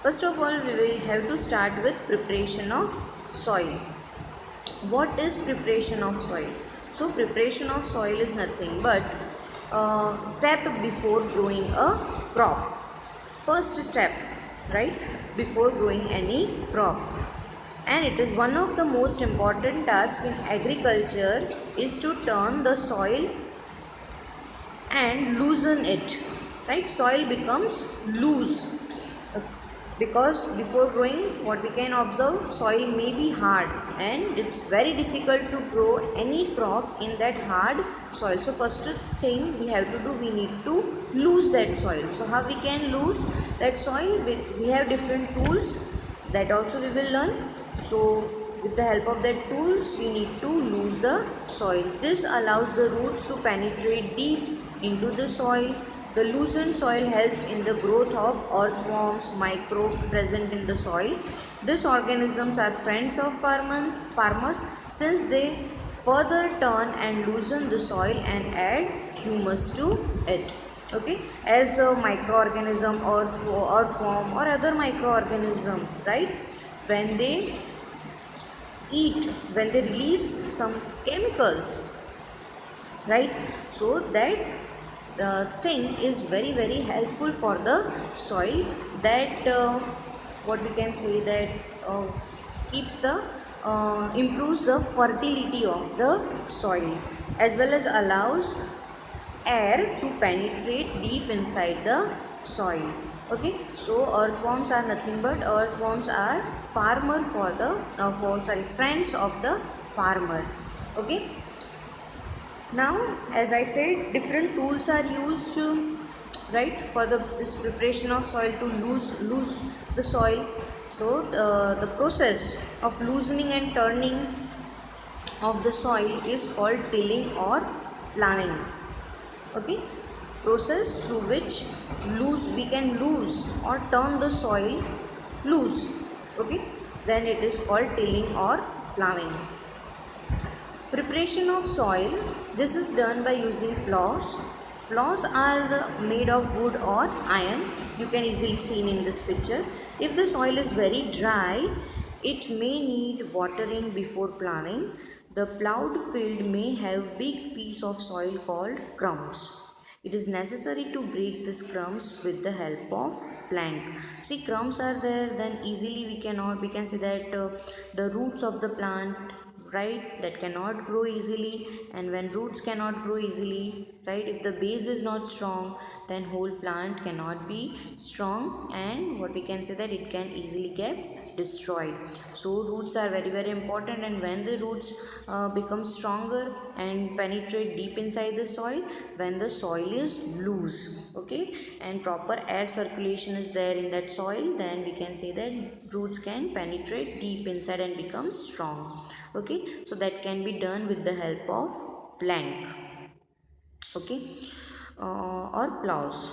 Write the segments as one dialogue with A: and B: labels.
A: First of all, we will have to start with preparation of soil. What is preparation of soil? So preparation of soil is nothing but step before growing a crop. First step, right, before growing any crop, and it is one of the most important tasks in agriculture is to turn the soil and loosen it, right? Soil becomes loose. Because before growing, what we can observe, soil may be hard and it's very difficult to grow any crop in that hard soil. So first thing we have to do, we need to lose that soil. So how we can lose that soil? We have different tools that also we will learn. So with the help of that tools, we need to lose the soil. This allows the roots to penetrate deep into the soil. The loosened soil helps in the growth of earthworms, microbes present in the soil. These organisms are friends of farmers since they further turn and loosen the soil and add humus to it. Okay, as a microorganism, earthworm or other microorganism, right? When they eat, when they release some chemicals, right? So that the thing is very helpful for the soil, that what we can say, that keeps the improves the fertility of the soil, as well as allows air to penetrate deep inside the soil. Okay, so earthworms are nothing but, earthworms are farmer for the friends of the farmer. Okay, now as I said, different tools are used, right, for this preparation of soil to lose the soil. So the process of loosening and turning of the soil is called tilling or plowing. Okay, process through which we can lose or turn the soil loose. Okay, then it is called tilling or plowing. Preparation of soil, this is done by using plows. Plows are made of wood or iron. You can easily see in this picture. If the soil is very dry, it may need watering before plowing. The plowed field may have big piece of soil called crumbs. It is necessary to break these crumbs with the help of plank. See, crumbs are there, then easily we can say that the roots of the plant, right, that cannot grow easily. And when roots cannot grow easily, right, if the base is not strong, then whole plant cannot be strong, and what we can say, that it can easily get destroyed. So roots are very important, and when the roots become stronger and penetrate deep inside the soil, when the soil is loose, okay, and proper air circulation is there in that soil, then we can say that roots can penetrate deep inside and become strong. Okay, so that can be done with the help of plank, okay, or plows.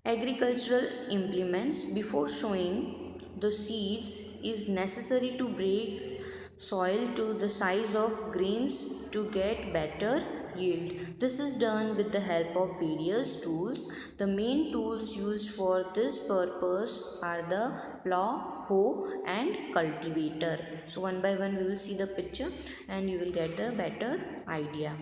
A: Agricultural implements, before sowing the seeds, is necessary to break soil to the size of grains to get better yield. This is done with the help of various tools. The main tools used for this purpose are the plow, hoe and cultivator. So one by one we will see the picture and you will get a better idea.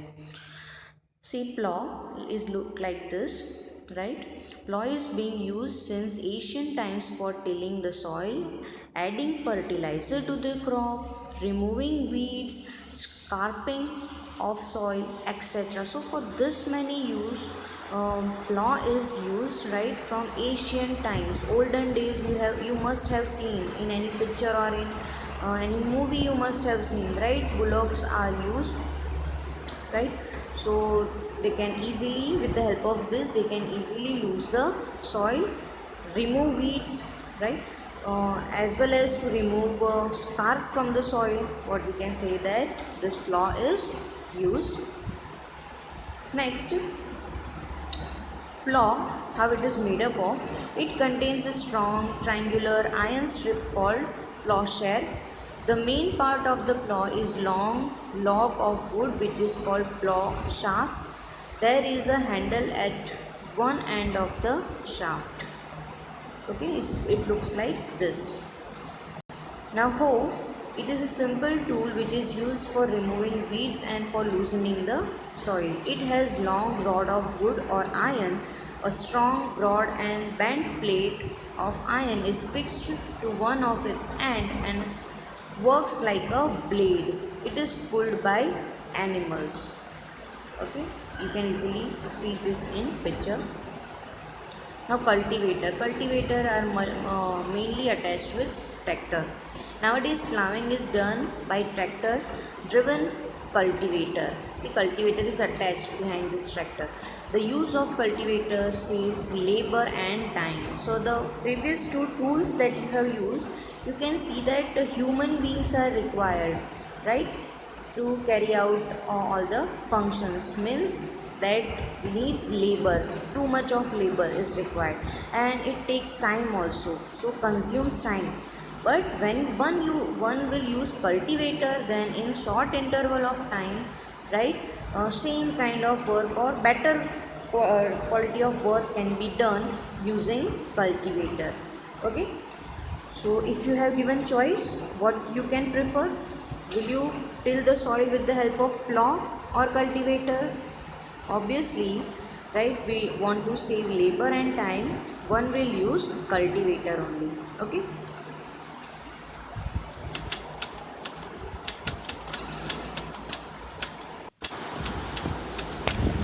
A: See, plow is look like this, right? Plow is being used since ancient times for tilling the soil, adding fertilizer to the crop, removing weeds, scarping of soil, etc. So for this many use, plow is used, right, from ancient times. Olden days, you must have seen in any picture or in any movie, you must have seen, right? Bullocks are used, right? So they can easily, with the help of this, they can easily lose the soil, remove weeds, right, as well as to remove scarp from the soil. What we can say, that this plow is used. Next, plow, how it is made up of, it contains a strong triangular iron strip called plowshare. The main part of the plow is long log of wood which is called plow shaft. There is a handle at one end of the shaft. Okay, it looks like this. Now hoe, it is a simple tool which is used for removing weeds and for loosening the soil. It has long rod of wood or iron. A strong, broad and bent plate of iron is fixed to one of its end and works like a blade. It is pulled by animals. Okay, you can easily see this in picture. Now cultivator are mainly attached with tractor. Nowadays plowing is done by tractor driven cultivator. See, cultivator is attached behind this tractor. The use of cultivator saves labor and time. So the previous two tools that you have used, you can see that the human beings are required, right, to carry out all the functions. Means that needs labor, too much of labor is required, and it takes time also, so consumes time. But when one will use cultivator, then in short interval of time, right, same kind of work or better quality of work can be done using cultivator. Okay, so if you have given choice, what you can prefer? Will you till the soil with the help of plow or cultivator? Obviously, right, we want to save labor and time. One will use cultivator only. Okay.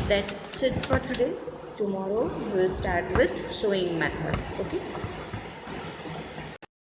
A: That's it for today. Tomorrow we will start with sewing method. Okay.